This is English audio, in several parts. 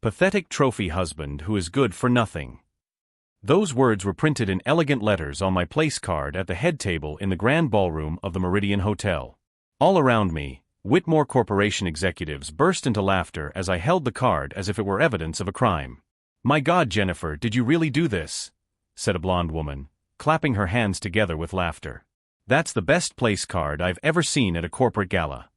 Pathetic trophy husband who is good for nothing. Those words were printed in elegant letters on my place card at the head table in the grand ballroom of the Meridian Hotel. All around me, Whitmore Corporation executives burst into laughter as I held the card as if it were evidence of a crime. "My God, Jennifer, did you really do this?" said a blonde woman, clapping her hands together with laughter. "That's the best place card I've ever seen at a corporate gala."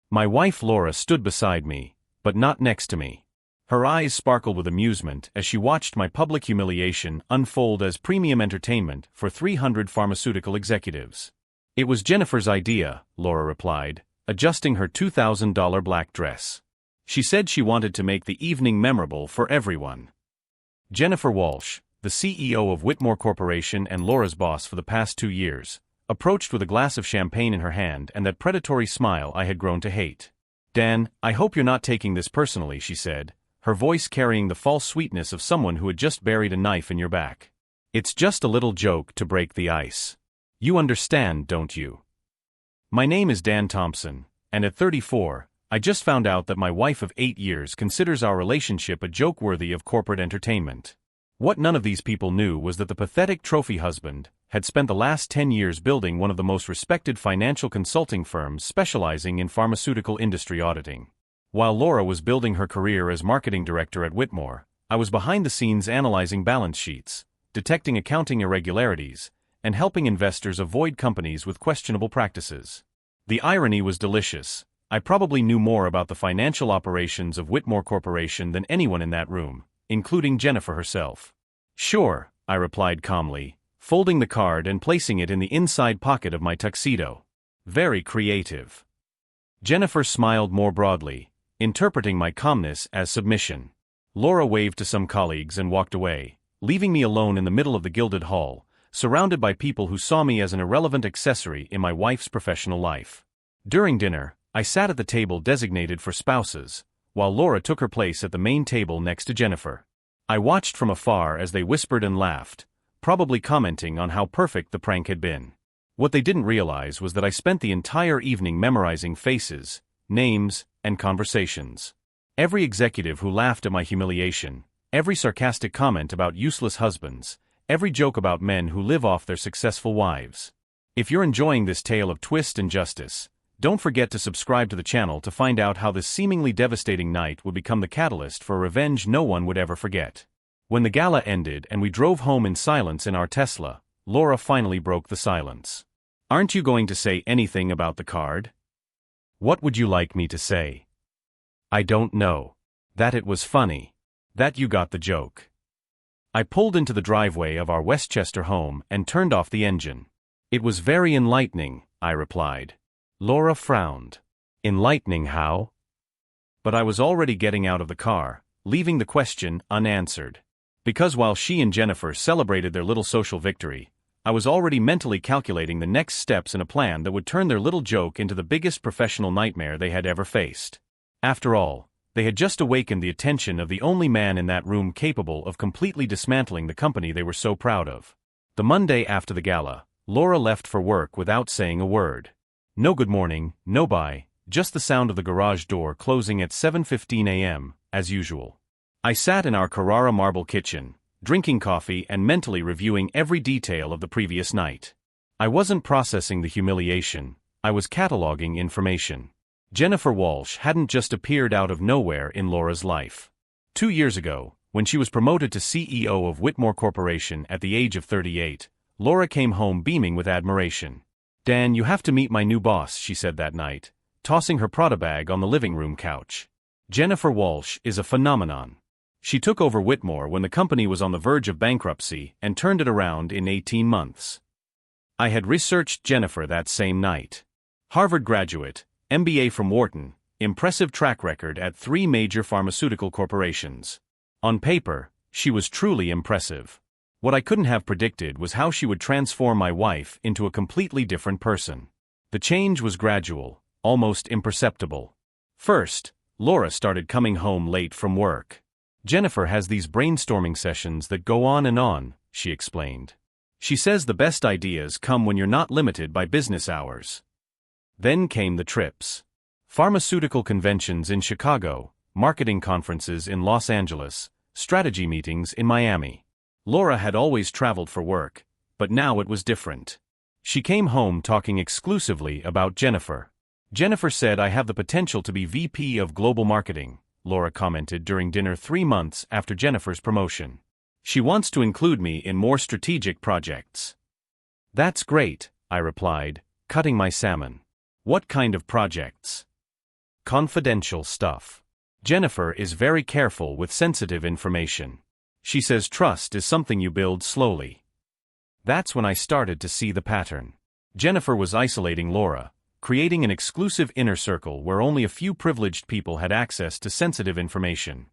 My wife Laura stood beside me, but not next to me. Her eyes sparkled with amusement as she watched my public humiliation unfold as premium entertainment for 300 pharmaceutical executives. "It was Jennifer's idea," Laura replied, adjusting her $2,000 black dress. "She said she wanted to make the evening memorable for everyone." Jennifer Walsh, the CEO of Whitmore Corporation and Laura's boss for the past 2 years, approached with a glass of champagne in her hand and that predatory smile I had grown to hate. "Dan, I hope you're not taking this personally," she said, her voice carrying the false sweetness of someone who had just buried a knife in your back. "It's just a little joke to break the ice. You understand, don't you? My name is Dan Thompson, and at 34, I just found out that my wife of 8 years considers our relationship a joke worthy of corporate entertainment." What none of these people knew was that the pathetic trophy husband had spent the last 10 years building one of the most respected financial consulting firms specializing in pharmaceutical industry auditing. While Laura was building her career as marketing director at Whitmore, I was behind the scenes analyzing balance sheets, detecting accounting irregularities, and helping investors avoid companies with questionable practices. The irony was delicious. I probably knew more about the financial operations of Whitmore Corporation than anyone in that room, including Jennifer herself. "Sure," I replied calmly, folding the card and placing it in the inside pocket of my tuxedo. "Very creative." Jennifer smiled more broadly, interpreting my calmness as submission. Laura waved to some colleagues and walked away, leaving me alone in the middle of the gilded hall, surrounded by people who saw me as an irrelevant accessory in my wife's professional life. During dinner, I sat at the table designated for spouses, while Laura took her place at the main table next to Jennifer. I watched from afar as they whispered and laughed, probably commenting on how perfect the prank had been. What they didn't realize was that I spent the entire evening memorizing faces, names, and conversations. Every executive who laughed at my humiliation, every sarcastic comment about useless husbands, every joke about men who live off their successful wives. If you're enjoying this tale of twist and justice, don't forget to subscribe to the channel to find out how this seemingly devastating night would become the catalyst for a revenge no one would ever forget. When the gala ended and we drove home in silence in our Tesla, Laura finally broke the silence. "Aren't you going to say anything about the card?" "What would you like me to say?" "I don't know. That it was funny. That you got the joke." I pulled into the driveway of our Westchester home and turned off the engine. "It was very enlightening," I replied. Laura frowned. "Enlightening how?" But I was already getting out of the car, leaving the question unanswered. Because while she and Jennifer celebrated their little social victory, I was already mentally calculating the next steps in a plan that would turn their little joke into the biggest professional nightmare they had ever faced. After all, they had just awakened the attention of the only man in that room capable of completely dismantling the company they were so proud of. The Monday after the gala, Laura left for work without saying a word. No good morning, no bye, just the sound of the garage door closing at 7:15 a.m., as usual. I sat in our Carrara marble kitchen, drinking coffee and mentally reviewing every detail of the previous night. I wasn't processing the humiliation, I was cataloging information. Jennifer Walsh hadn't just appeared out of nowhere in Laura's life. 2 years ago, when she was promoted to CEO of Whitmore Corporation at the age of 38, Laura came home beaming with admiration. "Dan, you have to meet my new boss," she said that night, tossing her Prada bag on the living room couch. "Jennifer Walsh is a phenomenon. She took over Whitmore when the company was on the verge of bankruptcy and turned it around in 18 months. I had researched Jennifer that same night. Harvard graduate, MBA from Wharton, impressive track record at 3 major pharmaceutical corporations. On paper, she was truly impressive. What I couldn't have predicted was how she would transform my wife into a completely different person. The change was gradual, almost imperceptible. First, Laura started coming home late from work. "Jennifer has these brainstorming sessions that go on," she explained. "She says the best ideas come when you're not limited by business hours." Then came the trips. Pharmaceutical conventions in Chicago, marketing conferences in Los Angeles, strategy meetings in Miami. Laura had always traveled for work, but now it was different. She came home talking exclusively about Jennifer. Jennifer said I have the potential to be VP of Global Marketing, Laura commented during dinner 3 months after Jennifer's promotion. She wants to include me in more strategic projects. That's great, I replied, cutting my salmon. What kind of projects? Confidential stuff. Jennifer is very careful with sensitive information. She says trust is something you build slowly. That's when I started to see the pattern. Jennifer was isolating Laura, creating an exclusive inner circle where only a few privileged people had access to sensitive information.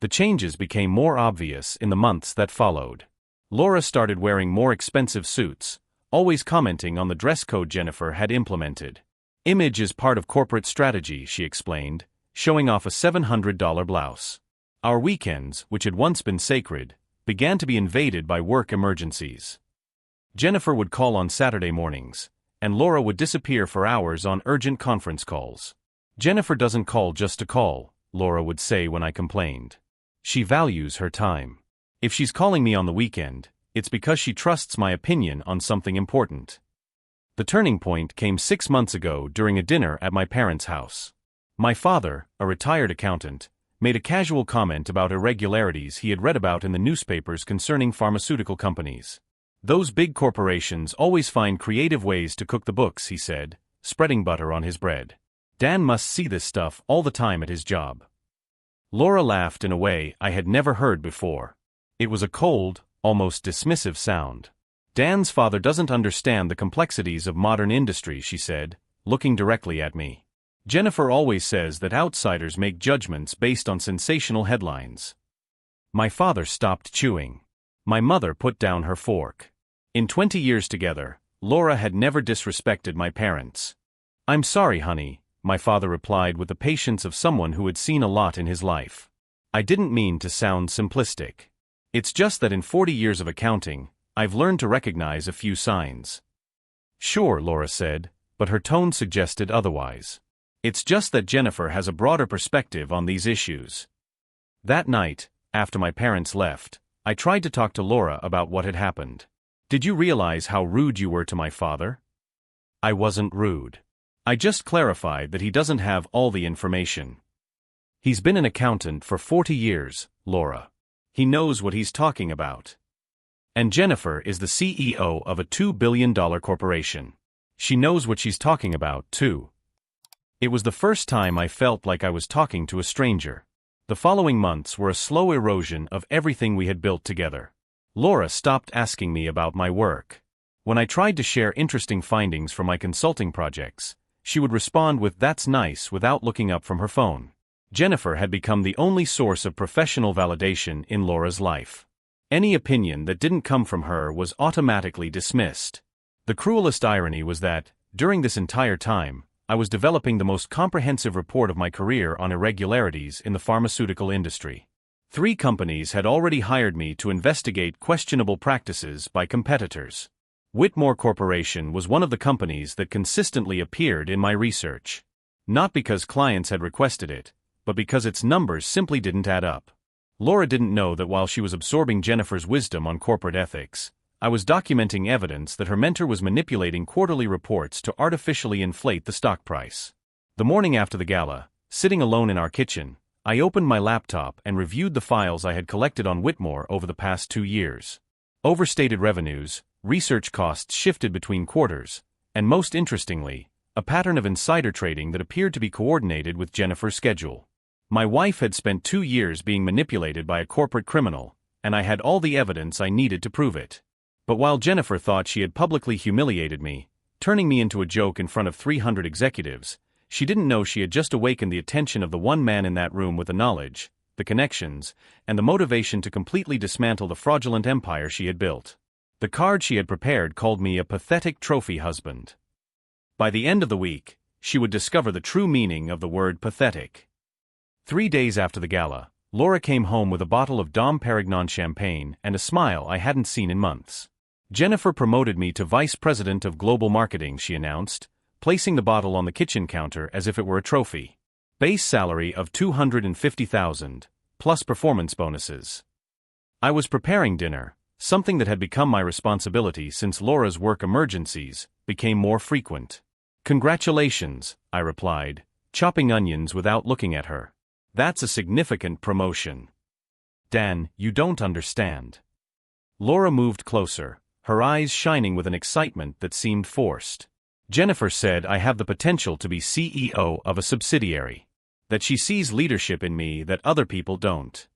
The changes became more obvious in the months that followed. Laura started wearing more expensive suits, always commenting on the dress code Jennifer had implemented. Image is part of corporate strategy, she explained, showing off a $700 blouse. Our weekends, which had once been sacred, began to be invaded by work emergencies. Jennifer would call on Saturday mornings, and Laura would disappear for hours on urgent conference calls. Jennifer doesn't call just to call, Laura would say when I complained. She values her time. If she's calling me on the weekend, it's because she trusts my opinion on something important. The turning point came 6 months ago during a dinner at my parents' house. My father, a retired accountant, made a casual comment about irregularities he had read about in the newspapers concerning pharmaceutical companies. Those big corporations always find creative ways to cook the books, he said, spreading butter on his bread. Dan must see this stuff all the time at his job. Laura laughed in a way I had never heard before. It was a cold, almost dismissive sound. Dan's father doesn't understand the complexities of modern industry, she said, looking directly at me. Jennifer always says that outsiders make judgments based on sensational headlines. My father stopped chewing. My mother put down her fork. In 20 years together, Laura had never disrespected my parents. I'm sorry, honey, my father replied with the patience of someone who had seen a lot in his life. I didn't mean to sound simplistic. It's just that in 40 years of accounting, I've learned to recognize a few signs. Sure, Laura said, but her tone suggested otherwise. It's just that Jennifer has a broader perspective on these issues. That night, after my parents left, I tried to talk to Laura about what had happened. Did you realize how rude you were to my father? I wasn't rude. I just clarified that he doesn't have all the information. He's been an accountant for 40 years, Laura. He knows what he's talking about. And Jennifer is the CEO of a $2 billion corporation. She knows what she's talking about, too. It was the first time I felt like I was talking to a stranger. The following months were a slow erosion of everything we had built together. Laura stopped asking me about my work. When I tried to share interesting findings from my consulting projects, she would respond with "That's nice" without looking up from her phone. Jennifer had become the only source of professional validation in Laura's life. Any opinion that didn't come from her was automatically dismissed. The cruelest irony was that, during this entire time, I was developing the most comprehensive report of my career on irregularities in the pharmaceutical industry. 3 companies had already hired me to investigate questionable practices by competitors. Whitmore Corporation was one of the companies that consistently appeared in my research. Not because clients had requested it, but because its numbers simply didn't add up. Laura didn't know that while she was absorbing Jennifer's wisdom on corporate ethics, I was documenting evidence that her mentor was manipulating quarterly reports to artificially inflate the stock price. The morning after the gala, sitting alone in our kitchen, I opened my laptop and reviewed the files I had collected on Whitmore over the past 2 years. Overstated revenues, research costs shifted between quarters, and most interestingly, a pattern of insider trading that appeared to be coordinated with Jennifer's schedule. My wife had spent 2 years being manipulated by a corporate criminal, and I had all the evidence I needed to prove it. But while Jennifer thought she had publicly humiliated me, turning me into a joke in front of 300 executives, she didn't know she had just awakened the attention of the one man in that room with the knowledge, the connections, and the motivation to completely dismantle the fraudulent empire she had built. The card she had prepared called me a pathetic trophy husband. By the end of the week, she would discover the true meaning of the word pathetic. 3 days after the gala, Laura came home with a bottle of Dom Perignon champagne and a smile I hadn't seen in months. Jennifer promoted me to Vice President of Global Marketing, she announced, placing the bottle on the kitchen counter as if it were a trophy. Base salary of $250,000, plus performance bonuses. I was preparing dinner, something that had become my responsibility since Laura's work emergencies became more frequent. Congratulations, I replied, chopping onions without looking at her. That's a significant promotion. Dan, you don't understand. Laura moved closer, her eyes shining with an excitement that seemed forced. Jennifer said I have the potential to be CEO of a subsidiary. That she sees leadership in me that other people don't.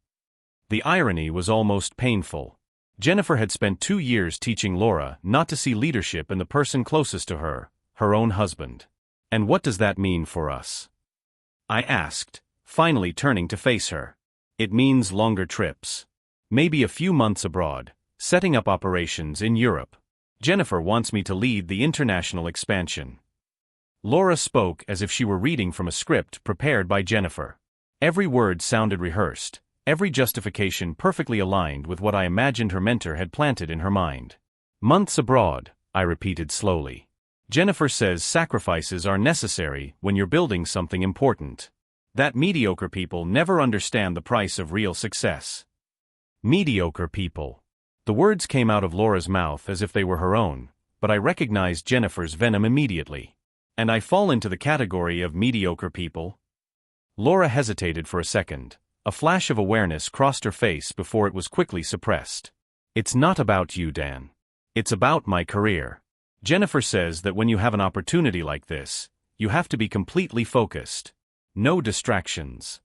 The irony was almost painful. Jennifer had spent 2 years teaching Laura not to see leadership in the person closest to her, her own husband. And what does that mean for us? I asked, finally turning to face her. It means longer trips. Maybe a few months abroad, setting up operations in Europe. Jennifer wants me to lead the international expansion. Laura spoke as if she were reading from a script prepared by Jennifer. Every word sounded rehearsed, every justification perfectly aligned with what I imagined her mentor had planted in her mind. Months abroad, I repeated slowly. Jennifer says sacrifices are necessary when you're building something important. That mediocre people never understand the price of real success. Mediocre people. The words came out of Laura's mouth as if they were her own, but I recognized Jennifer's venom immediately. And I fall into the category of mediocre people? Laura hesitated for a second. A flash of awareness crossed her face before it was quickly suppressed. It's not about you, Dan. It's about my career. Jennifer says that when you have an opportunity like this, you have to be completely focused. No distractions.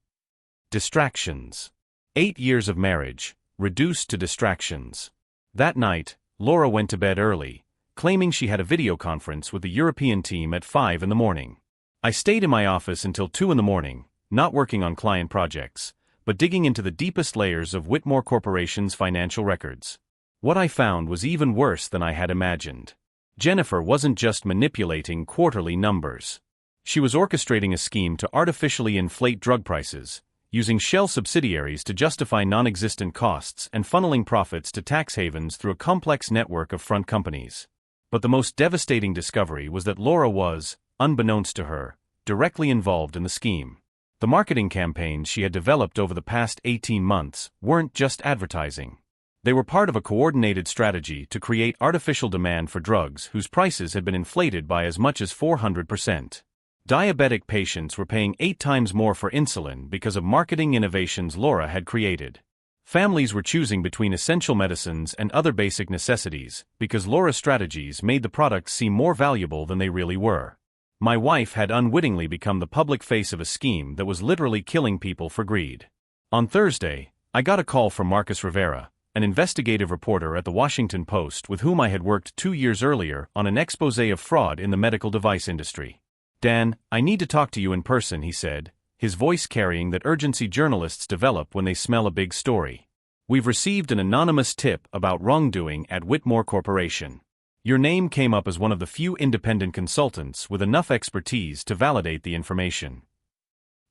Distractions. 8 years of marriage, reduced to distractions. That night, Laura went to bed early, claiming she had a video conference with the European team at 5 in the morning. I stayed in my office until 2 in the morning, not working on client projects, but digging into the deepest layers of Whitmore Corporation's financial records. What I found was even worse than I had imagined. Jennifer wasn't just manipulating quarterly numbers. She was orchestrating a scheme to artificially inflate drug prices, using shell subsidiaries to justify non-existent costs and funneling profits to tax havens through a complex network of front companies. But the most devastating discovery was that Laura was, unbeknownst to her, directly involved in the scheme. The marketing campaigns she had developed over the past 18 months weren't just advertising. They were part of a coordinated strategy to create artificial demand for drugs whose prices had been inflated by as much as 400%. Diabetic patients were paying 8 times more for insulin because of marketing innovations Laura had created. Families were choosing between essential medicines and other basic necessities because Laura's strategies made the products seem more valuable than they really were. My wife had unwittingly become the public face of a scheme that was literally killing people for greed. On Thursday, I got a call from Marcus Rivera, an investigative reporter at the Washington Post with whom I had worked 2 years earlier on an exposé of fraud in the medical device industry. Dan, I need to talk to you in person, he said, his voice carrying that urgency journalists develop when they smell a big story. We've received an anonymous tip about wrongdoing at Whitmore Corporation. Your name came up as one of the few independent consultants with enough expertise to validate the information.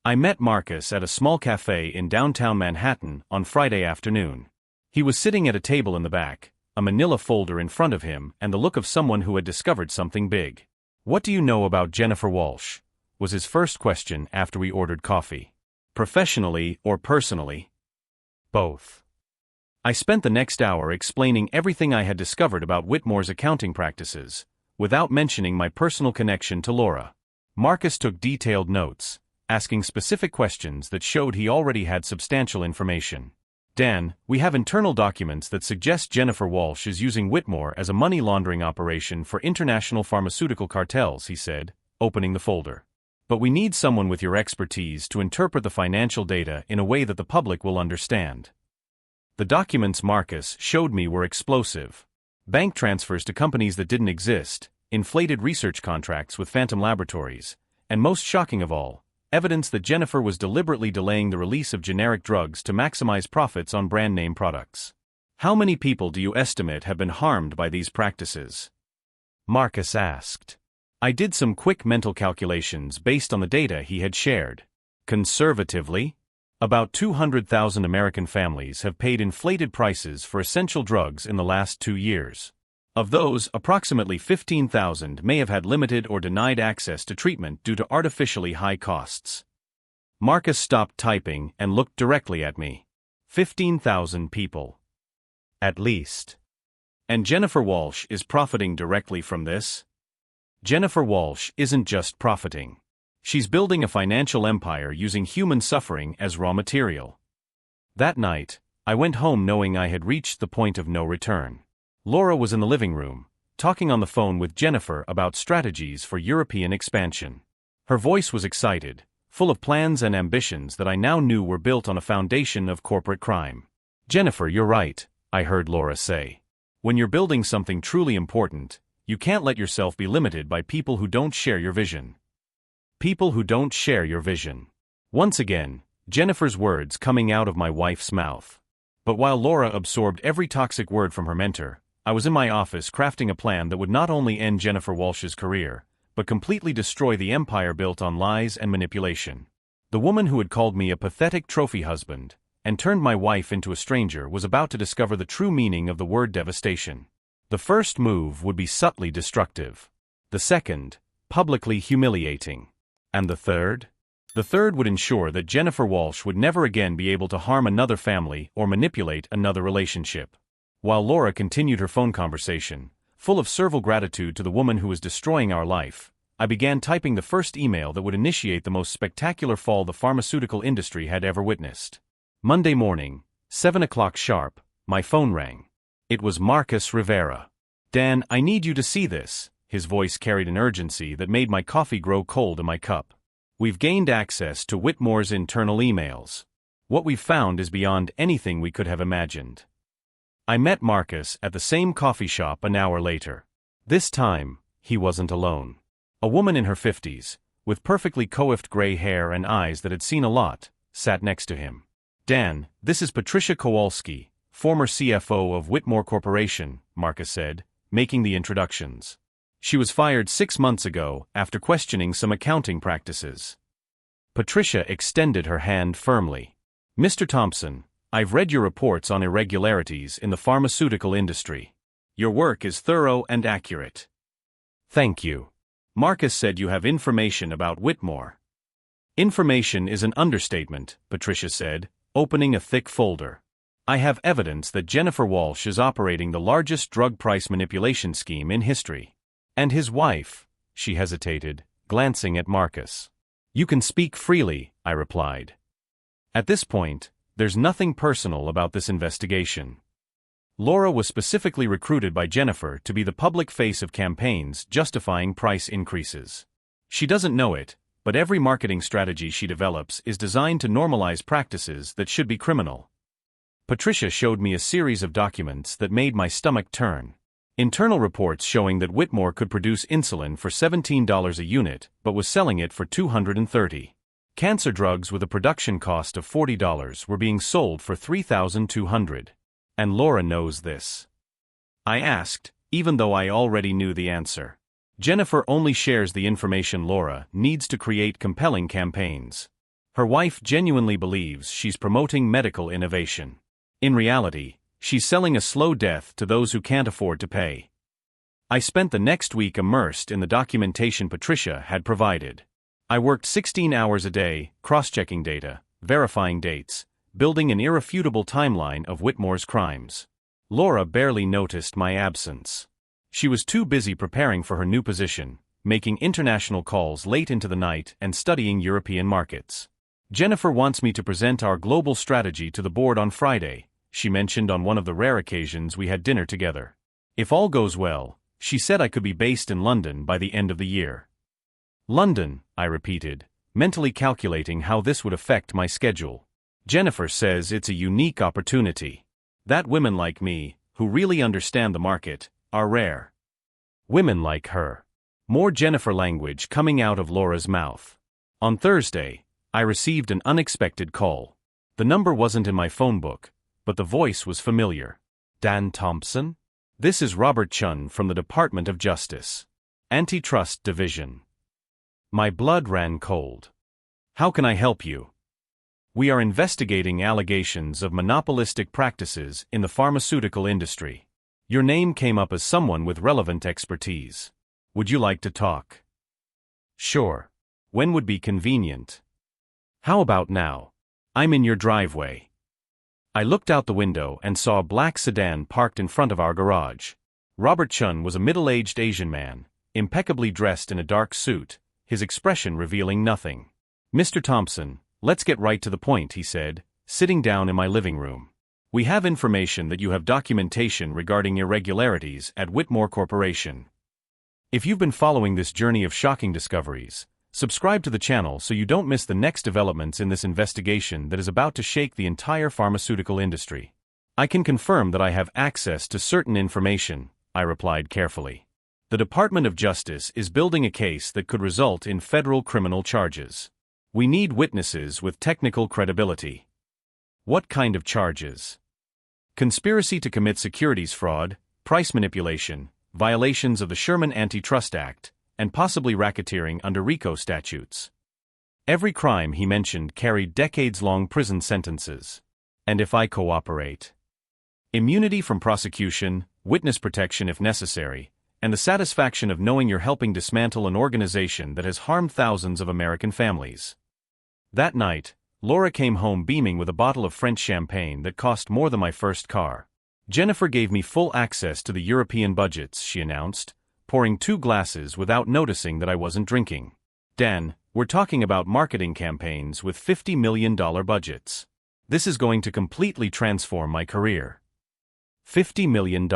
I met Marcus at a small cafe in downtown Manhattan on Friday afternoon. He was sitting at a table in the back, a manila folder in front of him and the look of someone who had discovered something big. What do you know about Jennifer Walsh? Was his first question after we ordered coffee. Professionally or personally? Both. I spent the next hour explaining everything I had discovered about Whitmore's accounting practices, without mentioning my personal connection to Laura. Marcus took detailed notes, asking specific questions that showed he already had substantial information. Dan, we have internal documents that suggest Jennifer Walsh is using Whitmore as a money laundering operation for international pharmaceutical cartels, he said, opening the folder. But we need someone with your expertise to interpret the financial data in a way that the public will understand. The documents Marcus showed me were explosive. Bank transfers to companies that didn't exist, inflated research contracts with phantom laboratories, and most shocking of all, evidence that Jennifer was deliberately delaying the release of generic drugs to maximize profits on brand name products. How many people do you estimate have been harmed by these practices? Marcus asked. I did some quick mental calculations based on the data he had shared. Conservatively, about 200,000 American families have paid inflated prices for essential drugs in the last 2 years. Of those, approximately 15,000 may have had limited or denied access to treatment due to artificially high costs. Marcus stopped typing and looked directly at me. 15,000 people. At least. And Jennifer Walsh is profiting directly from this? Jennifer Walsh isn't just profiting. She's building a financial empire using human suffering as raw material. That night, I went home knowing I had reached the point of no return. Laura was in the living room, talking on the phone with Jennifer about strategies for European expansion. Her voice was excited, full of plans and ambitions that I now knew were built on a foundation of corporate crime. "Jennifer, you're right," I heard Laura say. "When you're building something truly important, you can't let yourself be limited by people who don't share your vision." People who don't share your vision. Once again, Jennifer's words coming out of my wife's mouth. But while Laura absorbed every toxic word from her mentor, I was in my office crafting a plan that would not only end Jennifer Walsh's career, but completely destroy the empire built on lies and manipulation. The woman who had called me a pathetic trophy husband and turned my wife into a stranger was about to discover the true meaning of the word devastation. The first move would be subtly destructive. The second, publicly humiliating. And the third? The third would ensure that Jennifer Walsh would never again be able to harm another family or manipulate another relationship. While Laura continued her phone conversation, full of servile gratitude to the woman who was destroying our life, I began typing the first email that would initiate the most spectacular fall the pharmaceutical industry had ever witnessed. Monday morning, 7 o'clock sharp, my phone rang. It was Marcus Rivera. "Dan, I need you to see this." His voice carried an urgency that made my coffee grow cold in my cup. "We've gained access to Whitmore's internal emails. What we've found is beyond anything we could have imagined." I met Marcus at the same coffee shop an hour later. This time, he wasn't alone. A woman in her 50s, with perfectly coiffed gray hair and eyes that had seen a lot, sat next to him. "Dan, this is Patricia Kowalski, former CFO of Whitmore Corporation," Marcus said, making the introductions. "She was fired 6 months ago after questioning some accounting practices." Patricia extended her hand firmly. "Mr. Thompson, I've read your reports on irregularities in the pharmaceutical industry. Your work is thorough and accurate." "Thank you." Marcus said, "You have information about Whitmore." "Information is an understatement," Patricia said, opening a thick folder. "I have evidence that Jennifer Walsh is operating the largest drug price manipulation scheme in history. And his wife," she hesitated, glancing at Marcus. "You can speak freely," I replied. At this point, there's nothing personal about this investigation. Laura was specifically recruited by Jennifer to be the public face of campaigns justifying price increases. She doesn't know it, but every marketing strategy she develops is designed to normalize practices that should be criminal. Patricia showed me a series of documents that made my stomach turn. Internal reports showing that Whitmore could produce insulin for $17 a unit but was selling it for $230. Cancer drugs with a production cost of $40 were being sold for $3,200. And Laura knows this. I asked, even though I already knew the answer. Jennifer only shares the information Laura needs to create compelling campaigns. Her wife genuinely believes she's promoting medical innovation. In reality, she's selling a slow death to those who can't afford to pay. I spent the next week immersed in the documentation Patricia had provided. I worked 16 hours a day, cross-checking data, verifying dates, building an irrefutable timeline of Whitmore's crimes. Laura barely noticed my absence. She was too busy preparing for her new position, making international calls late into the night and studying European markets. "Jennifer wants me to present our global strategy to the board on Friday," she mentioned on one of the rare occasions we had dinner together. "If all goes well," she said, "I could be based in London by the end of the year." "London," I repeated, mentally calculating how this would affect my schedule. "Jennifer says it's a unique opportunity. That women like me, who really understand the market, are rare." Women like her. More Jennifer language coming out of Laura's mouth. On Thursday, I received an unexpected call. The number wasn't in my phone book, but the voice was familiar. "Dan Thompson? This is Robert Chun from the Department of Justice. Antitrust Division." My blood ran cold. "How can I help you?" "We are investigating allegations of monopolistic practices in the pharmaceutical industry. Your name came up as someone with relevant expertise. Would you like to talk?" "Sure. When would be convenient?" How about now? I'm in your driveway. I looked out the window and saw a black sedan parked in front of our garage. Robert Chun was a middle-aged Asian man, impeccably dressed in a dark suit, his expression revealing nothing. "Mr. Thompson, let's get right to the point," he said, sitting down in my living room. "We have information that you have documentation regarding irregularities at Whitmore Corporation. If you've been following this journey of shocking discoveries, subscribe to the channel so you don't miss the next developments in this investigation that is about to shake the entire pharmaceutical industry." "I can confirm that I have access to certain information," I replied carefully. "The Department of Justice is building a case that could result in federal criminal charges. We need witnesses with technical credibility." "What kind of charges?" "Conspiracy to commit securities fraud, price manipulation, violations of the Sherman Antitrust Act, and possibly racketeering under RICO statutes." Every crime he mentioned carried decades-long prison sentences. "And if I cooperate?" "Immunity from prosecution, witness protection if necessary, and the satisfaction of knowing you're helping dismantle an organization that has harmed thousands of American families." That night, Laura came home beaming with a bottle of French champagne that cost more than my first car. "Jennifer gave me full access to the European budgets," she announced, pouring 2 glasses without noticing that I wasn't drinking. "Dan, we're talking about marketing campaigns with $50 million budgets. This is going to completely transform my career." $50 million.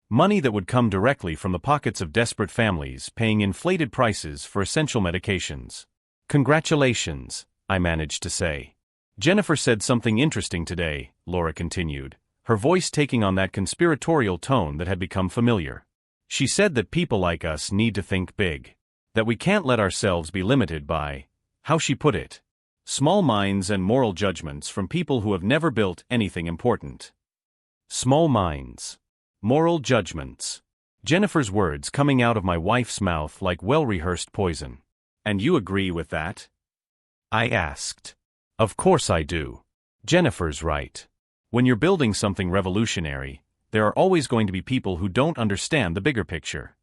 Money that would come directly from the pockets of desperate families paying inflated prices for essential medications. "Congratulations," I managed to say. "Jennifer said something interesting today," Laura continued, her voice taking on that conspiratorial tone that had become familiar. "She said that people like us need to think big. That we can't let ourselves be limited by, how she put it, small minds and moral judgments from people who have never built anything important." Small minds. Moral judgments. Jennifer's words coming out of my wife's mouth like well-rehearsed poison. "And you agree with that?" I asked. "Of course I do. Jennifer's right. When you're building something revolutionary, there are always going to be people who don't understand the bigger picture.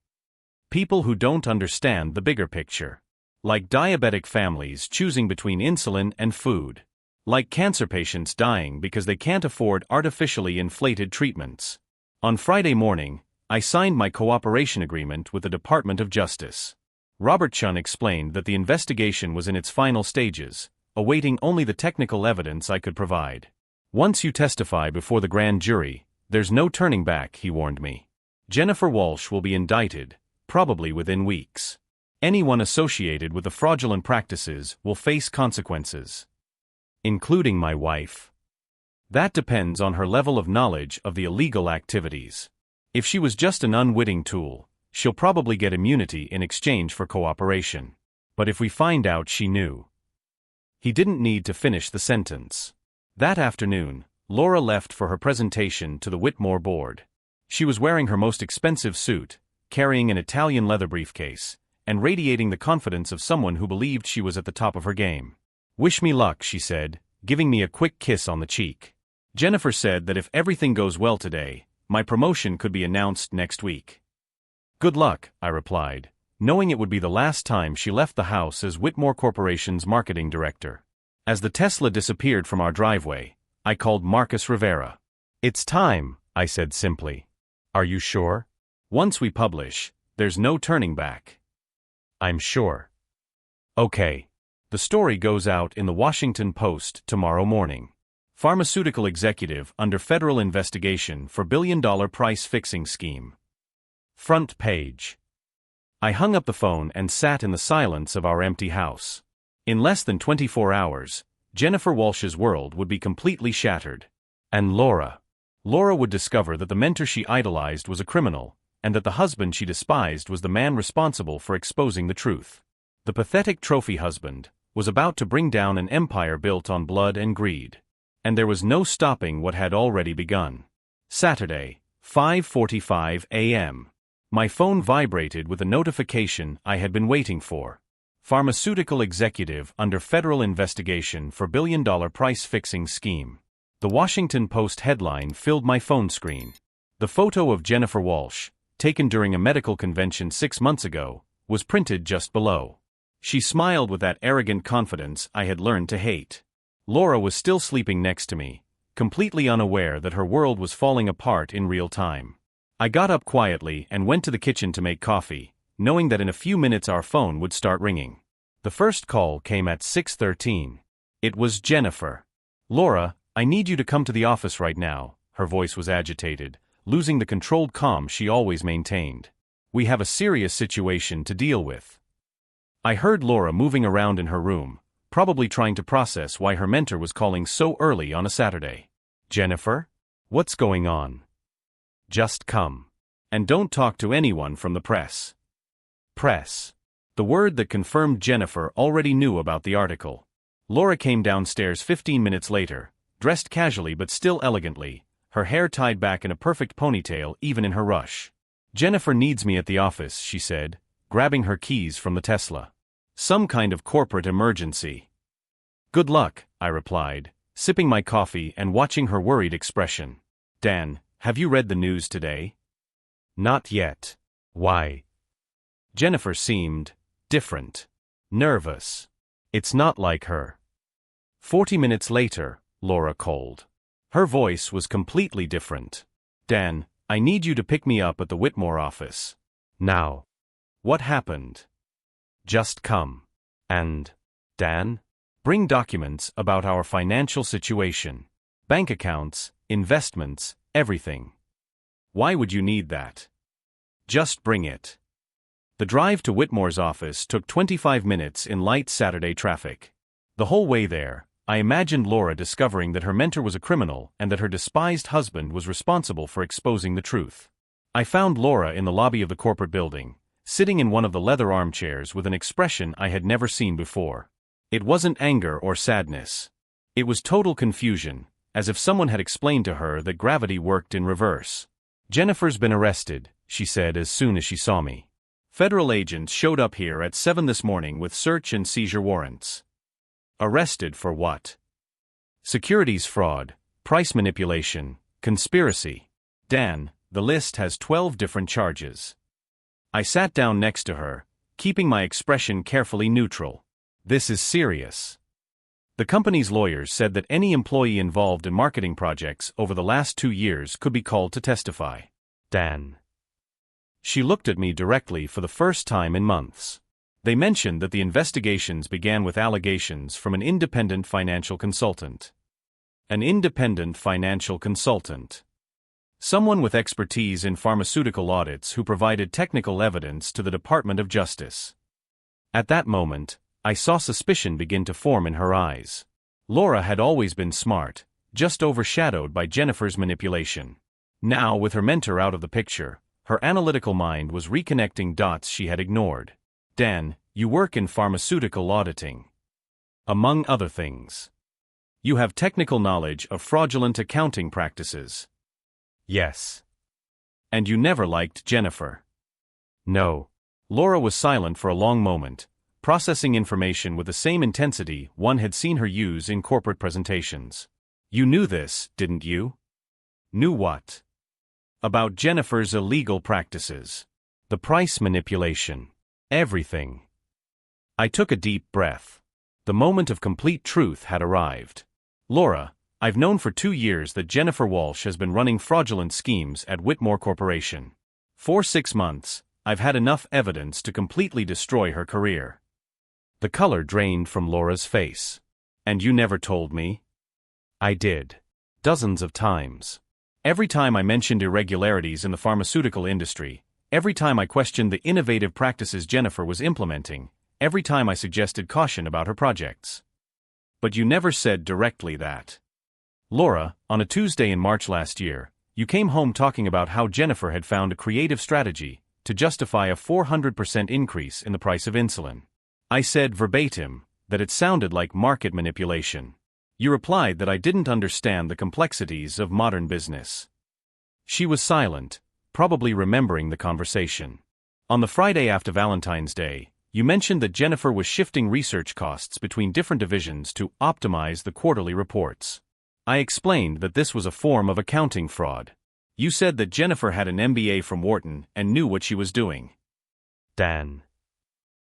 People who don't understand the bigger picture. Like diabetic families choosing between insulin and food. Like cancer patients dying because they can't afford artificially inflated treatments." On Friday morning, I signed my cooperation agreement with the Department of Justice. Robert Chun explained that the investigation was in its final stages, awaiting only the technical evidence I could provide. "Once you testify before the grand jury, there's no turning back," he warned me. "Jennifer Walsh will be indicted, probably within weeks. Anyone associated with the fraudulent practices will face consequences. Including my wife. That depends on her level of knowledge of the illegal activities. If she was just an unwitting tool, she'll probably get immunity in exchange for cooperation. But if we find out she knew..." He didn't need to finish the sentence. That afternoon, Laura left for her presentation to the Whitmore board. She was wearing her most expensive suit, carrying an Italian leather briefcase, and radiating the confidence of someone who believed she was at the top of her game. "Wish me luck," she said, giving me a quick kiss on the cheek. "Jennifer said that if everything goes well today, my promotion could be announced next week." "Good luck," I replied, knowing it would be the last time she left the house as Whitmore Corporation's marketing director. As the Tesla disappeared from our driveway, I called Marcus Rivera. "It's time," I said simply. "Are you sure?" "Once we publish, there's no turning back." "I'm sure." "Okay." The story goes out in the Washington Post tomorrow morning. Pharmaceutical executive under federal investigation for billion-dollar price-fixing scheme. Front page. I hung up the phone and sat in the silence of our empty house. In less than 24 hours, Jennifer Walsh's world would be completely shattered. And Laura. Laura would discover that the mentor she idolized was a criminal, and that the husband she despised was the man responsible for exposing the truth. The pathetic trophy husband was about to bring down an empire built on blood and greed. And there was no stopping what had already begun. Saturday, 5:45 a.m. My phone vibrated with a notification I had been waiting for. Pharmaceutical executive under federal investigation for billion-dollar price-fixing scheme. The Washington Post headline filled my phone screen. The photo of Jennifer Walsh, taken during a medical convention 6 months ago, was printed just below. She smiled with that arrogant confidence I had learned to hate. Laura was still sleeping next to me, completely unaware that her world was falling apart in real time. I got up quietly and went to the kitchen to make coffee, knowing that in a few minutes our phone would start ringing. The first call came at 6:13. It was Jennifer. "Laura, I need you to come to the office right now." Her voice was agitated, losing the controlled calm she always maintained. "We have a serious situation to deal with." I heard Laura moving around in her room, probably trying to process why her mentor was calling so early on a Saturday. "Jennifer? What's going on? Just come. And don't talk to anyone from the press." Press. The word that confirmed Jennifer already knew about the article. Laura came downstairs 15 minutes later, dressed casually but still elegantly, her hair tied back in a perfect ponytail even in her rush. "Jennifer needs me at the office," she said, grabbing her keys from the Tesla. "Some kind of corporate emergency." "Good luck," I replied, sipping my coffee and watching her worried expression. "Dan, have you read the news today?" "Not yet." "Why?" Jennifer seemed different. Nervous. It's not like her. 40 minutes later, Laura called. Her voice was completely different. "Dan, I need you to pick me up at the Whitmore office. Now." "What happened?" "Just come. And, Dan, bring documents about our financial situation. Bank accounts, investments, everything." "Why would you need that?" "Just bring it." The drive to Whitmore's office took 25 minutes in light Saturday traffic. The whole way there, I imagined Laura discovering that her mentor was a criminal and that her despised husband was responsible for exposing the truth. I found Laura in the lobby of the corporate building, sitting in one of the leather armchairs with an expression I had never seen before. It wasn't anger or sadness. It was total confusion, as if someone had explained to her that gravity worked in reverse. "Jennifer's been arrested," she said as soon as she saw me. "Federal agents showed up here at 7 this morning with search and seizure warrants." "Arrested for what?" "Securities fraud, price manipulation, conspiracy." "Dan, the list has 12 different charges." I sat down next to her, keeping my expression carefully neutral. "This is serious." The company's lawyers said that any employee involved in marketing projects over the last 2 years could be called to testify. "Dan." She looked at me directly for the first time in months. "They mentioned that the investigations began with allegations from an independent financial consultant." An independent financial consultant. Someone with expertise in pharmaceutical audits who provided technical evidence to the Department of Justice. At that moment, I saw suspicion begin to form in her eyes. Laura had always been smart, just overshadowed by Jennifer's manipulation. Now, with her mentor out of the picture, her analytical mind was reconnecting dots she had ignored. "Dan, you work in pharmaceutical auditing. Among other things. You have technical knowledge of fraudulent accounting practices." "Yes." "And you never liked Jennifer." "No." Laura was silent for a long moment, processing information with the same intensity one had seen her use in corporate presentations. "You knew this, didn't you?" "Knew what?" "About Jennifer's illegal practices. The price manipulation. Everything." I took a deep breath. The moment of complete truth had arrived. "Laura, I've known for 2 years that Jennifer Walsh has been running fraudulent schemes at Whitmore Corporation. For 6 months, I've had enough evidence to completely destroy her career." The color drained from Laura's face. "And you never told me?" "I did. Dozens of times. Every time I mentioned irregularities in the pharmaceutical industry, every time I questioned the innovative practices Jennifer was implementing, every time I suggested caution about her projects. But you never said directly that. Laura, on a Tuesday in March last year, you came home talking about how Jennifer had found a creative strategy to justify a 400% increase in the price of insulin. I said verbatim that it sounded like market manipulation. You replied that I didn't understand the complexities of modern business. She was silent, probably remembering the conversation. On the Friday after Valentine's Day, you mentioned that Jennifer was shifting research costs between different divisions to optimize the quarterly reports. I explained that this was a form of accounting fraud. You said that Jennifer had an MBA from Wharton and knew what she was doing. Dan.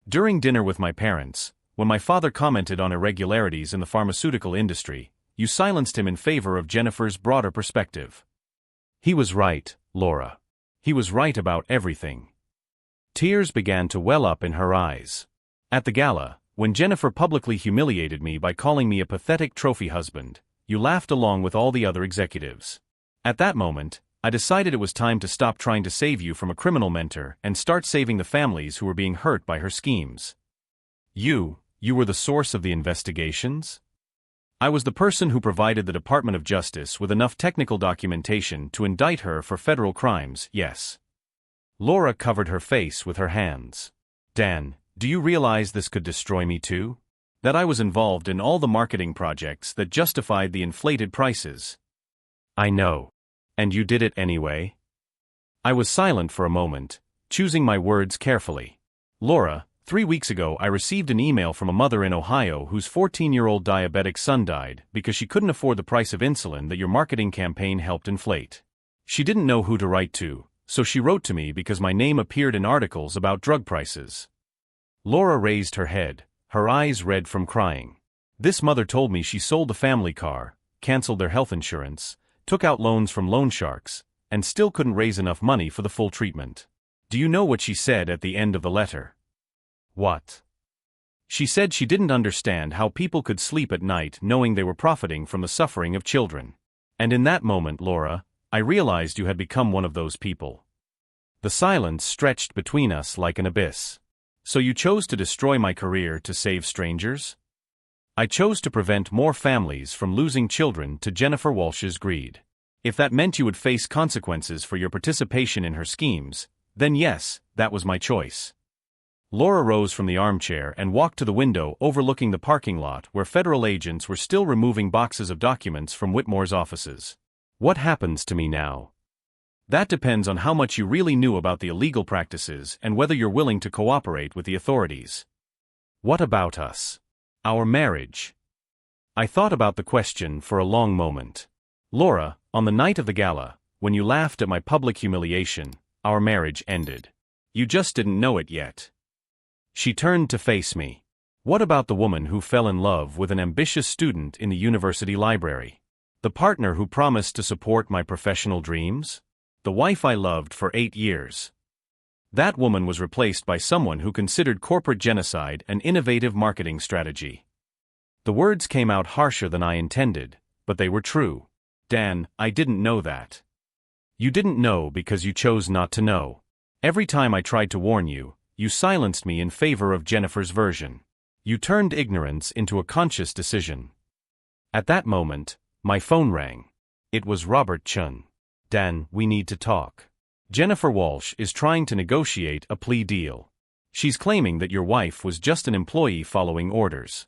During dinner with my parents, when my father commented on irregularities in the pharmaceutical industry, you silenced him in favor of Jennifer's broader perspective. He was right, Laura. He was right about everything. Tears began to well up in her eyes. At the gala, when Jennifer publicly humiliated me by calling me a pathetic trophy husband, you laughed along with all the other executives. At that moment, I decided it was time to stop trying to save you from a criminal mentor and start saving the families who were being hurt by her schemes. You were the source of the investigations? I was the person who provided the Department of Justice with enough technical documentation to indict her for federal crimes, yes. Laura covered her face with her hands. Dan, do you realize this could destroy me too? That I was involved in all the marketing projects that justified the inflated prices? I know. And you did it anyway? I was silent for a moment, choosing my words carefully. Laura, 3 weeks ago I received an email from a mother in Ohio whose 14-year-old diabetic son died because she couldn't afford the price of insulin that your marketing campaign helped inflate. She didn't know who to write to, so she wrote to me because my name appeared in articles about drug prices. Laura raised her head, her eyes red from crying. This mother told me she sold the family car, canceled their health insurance, took out loans from loan sharks, and still couldn't raise enough money for the full treatment. Do you know what she said at the end of the letter? What? She said she didn't understand how people could sleep at night knowing they were profiting from the suffering of children. And in that moment, Laura, I realized you had become one of those people. The silence stretched between us like an abyss. So you chose to destroy my career to save strangers? I chose to prevent more families from losing children to Jennifer Walsh's greed. If that meant you would face consequences for your participation in her schemes, then yes, that was my choice. Laura rose from the armchair and walked to the window overlooking the parking lot where federal agents were still removing boxes of documents from Whitmore's offices. What happens to me now? That depends on how much you really knew about the illegal practices and whether you're willing to cooperate with the authorities. What about us? Our marriage? I thought about the question for a long moment. Laura, on the night of the gala, when you laughed at my public humiliation, our marriage ended. You just didn't know it yet. She turned to face me. What about the woman who fell in love with an ambitious student in the university library? The partner who promised to support my professional dreams? The wife I loved for 8 years. That woman was replaced by someone who considered corporate genocide an innovative marketing strategy. The words came out harsher than I intended, but they were true. Dan, I didn't know that. You didn't know because you chose not to know. Every time I tried to warn you, you silenced me in favor of Jennifer's version. You turned ignorance into a conscious decision. At that moment, my phone rang. It was Robert Chun. Dan, we need to talk. Jennifer Walsh is trying to negotiate a plea deal. She's claiming that your wife was just an employee following orders.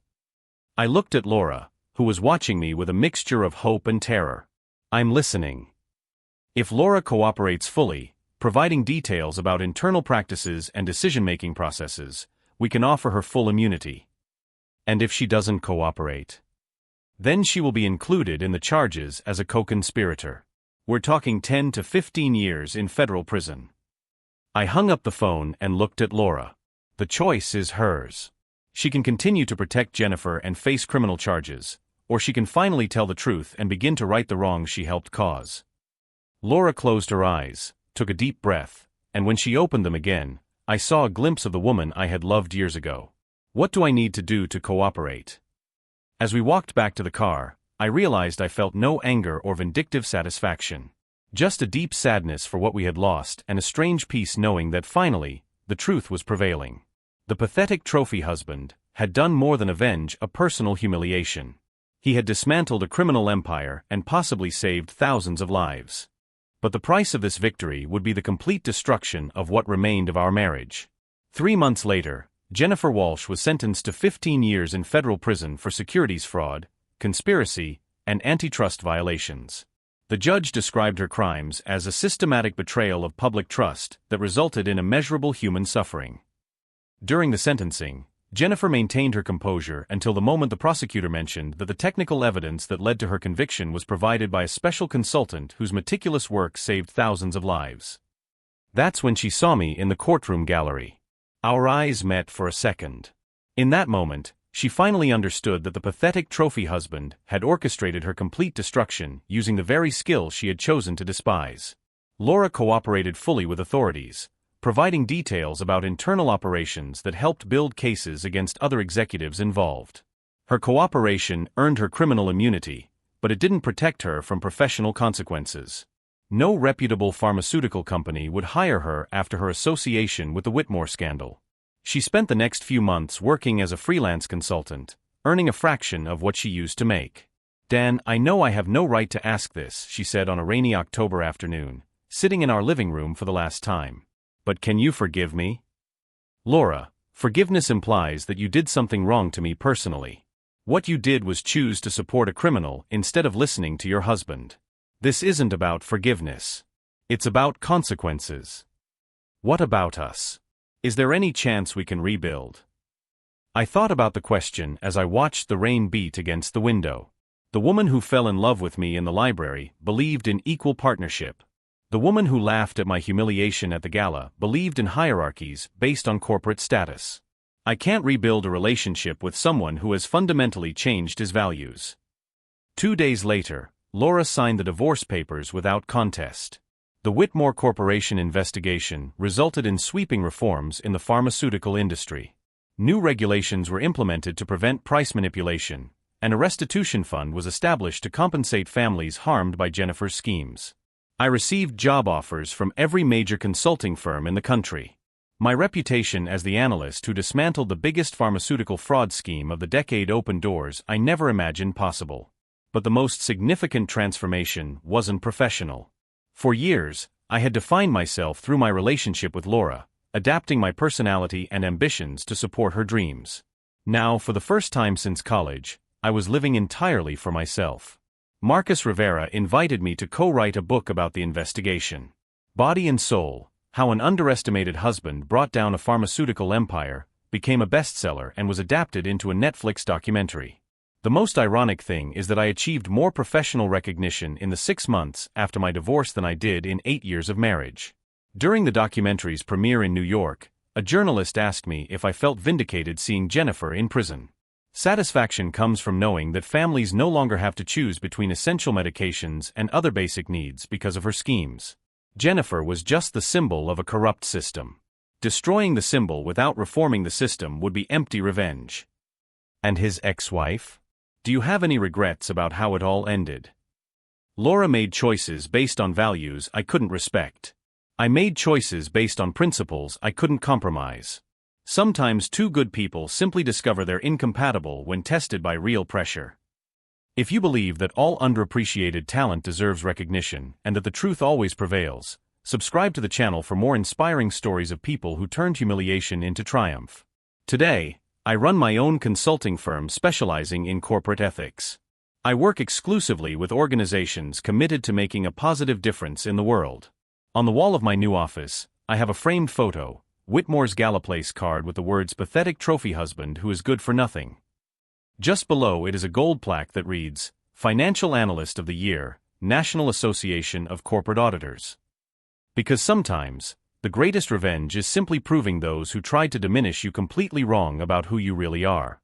I looked at Laura, who was watching me with a mixture of hope and terror. I'm listening. If Laura cooperates fully, providing details about internal practices and decision-making processes, we can offer her full immunity. And if she doesn't cooperate? Then she will be included in the charges as a co-conspirator. We're talking 10 to 15 years in federal prison. I hung up the phone and looked at Laura. The choice is hers. She can continue to protect Jennifer and face criminal charges, or she can finally tell the truth and begin to right the wrongs she helped cause. Laura closed her eyes, took a deep breath, and when she opened them again, I saw a glimpse of the woman I had loved years ago. What do I need to do to cooperate? As we walked back to the car, I realized I felt no anger or vindictive satisfaction. Just a deep sadness for what we had lost and a strange peace knowing that finally, the truth was prevailing. The pathetic trophy husband had done more than avenge a personal humiliation. He had dismantled a criminal empire and possibly saved thousands of lives. But the price of this victory would be the complete destruction of what remained of our marriage. 3 months later, Jennifer Walsh was sentenced to 15 years in federal prison for securities fraud, conspiracy, and antitrust violations. The judge described her crimes as a systematic betrayal of public trust that resulted in immeasurable human suffering. During the sentencing, Jennifer maintained her composure until the moment the prosecutor mentioned that the technical evidence that led to her conviction was provided by a special consultant whose meticulous work saved thousands of lives. That's when she saw me in the courtroom gallery. Our eyes met for a second. In that moment, she finally understood that the pathetic trophy husband had orchestrated her complete destruction using the very skill she had chosen to despise. Laura cooperated fully with authorities, providing details about internal operations that helped build cases against other executives involved. Her cooperation earned her criminal immunity, but it didn't protect her from professional consequences. No reputable pharmaceutical company would hire her after her association with the Whitmore scandal. She spent the next few months working as a freelance consultant, earning a fraction of what she used to make. "Dan, I know I have no right to ask this," she said on a rainy October afternoon, sitting in our living room for the last time. "But can you forgive me?" "Laura, forgiveness implies that you did something wrong to me personally. What you did was choose to support a criminal instead of listening to your husband. This isn't about forgiveness. It's about consequences. What about us? Is there any chance we can rebuild?" I thought about the question as I watched the rain beat against the window. The woman who fell in love with me in the library believed in equal partnership. The woman who laughed at my humiliation at the gala believed in hierarchies based on corporate status. I can't rebuild a relationship with someone who has fundamentally changed his values. 2 days later, Laura signed the divorce papers without contest. The Whitmore Corporation investigation resulted in sweeping reforms in the pharmaceutical industry. New regulations were implemented to prevent price manipulation, and a restitution fund was established to compensate families harmed by Jennifer's schemes. I received job offers from every major consulting firm in the country. My reputation as the analyst who dismantled the biggest pharmaceutical fraud scheme of the decade opened doors I never imagined possible. But the most significant transformation wasn't professional. For years, I had defined myself through my relationship with Laura, adapting my personality and ambitions to support her dreams. Now, for the first time since college, I was living entirely for myself. Marcus Rivera invited me to co-write a book about the investigation. Body and Soul: How an Underestimated Husband Brought Down a Pharmaceutical Empire became a bestseller and was adapted into a Netflix documentary. The most ironic thing is that I achieved more professional recognition in the 6 months after my divorce than I did in 8 years of marriage. During the documentary's premiere in New York, a journalist asked me if I felt vindicated seeing Jennifer in prison. Satisfaction comes from knowing that families no longer have to choose between essential medications and other basic needs because of her schemes. Jennifer was just the symbol of a corrupt system. Destroying the symbol without reforming the system would be empty revenge. And his ex-wife? Do you have any regrets about how it all ended? Laura made choices based on values I couldn't respect. I made choices based on principles I couldn't compromise. Sometimes two good people simply discover they're incompatible when tested by real pressure. If you believe that all underappreciated talent deserves recognition and that the truth always prevails, subscribe to the channel for more inspiring stories of people who turned humiliation into triumph. Today, I run my own consulting firm specializing in corporate ethics. I work exclusively with organizations committed to making a positive difference in the world. On the wall of my new office, I have a framed photo, Whitmore's GALA place card with the words "Pathetic Trophy Husband Who is Good for Nothing." Just below it is a gold plaque that reads, "Financial Analyst of the Year, National Association of Corporate Auditors." Because sometimes, the greatest revenge is simply proving those who tried to diminish you completely wrong about who you really are.